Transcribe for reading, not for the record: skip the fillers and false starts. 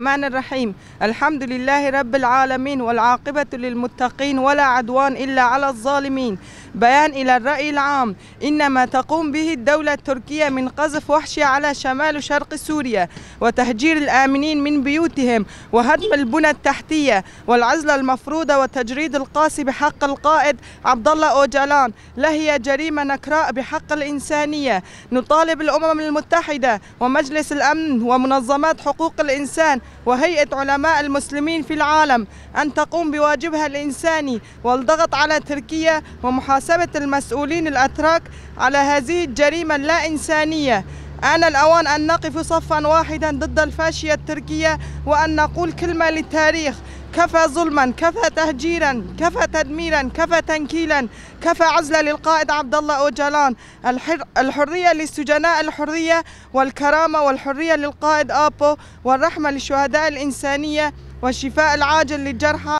الرحمن الرحيم. الحمد لله رب العالمين والعاقبة للمتقين ولا عدوان إلا على الظالمين. بيان إلى الرأي العام: إنما تقوم به الدولة التركية من قذف وحشي على شمال وشرق سوريا وتهجير الآمنين من بيوتهم وهدم البنى التحتية والعزلة المفروضة والتجريد القاسي بحق القائد عبد الله أوجلان لهي جريمة نكراء بحق الإنسانية. نطالب الأمم المتحدة ومجلس الأمن ومنظمات حقوق الإنسان وهيئة علماء المسلمين في العالم أن تقوم بواجبها الإنساني والضغط على تركيا ومحاسبة المسؤولين الأتراك على هذه الجريمة اللا إنسانية. آن الأوان أن نقف صفا واحدا ضد الفاشية التركية وأن نقول كلمة للتاريخ: كفى ظلما، كفى تهجيرا، كفى تدميرا، كفى تنكيلا، كفى عزلة للقائد عبد الله أوجلان. الحرية للسجناء، الحرية والكرامة والحرية للقائد آبو، والرحمة للشهداء الإنسانية، والشفاء العاجل للجرحى.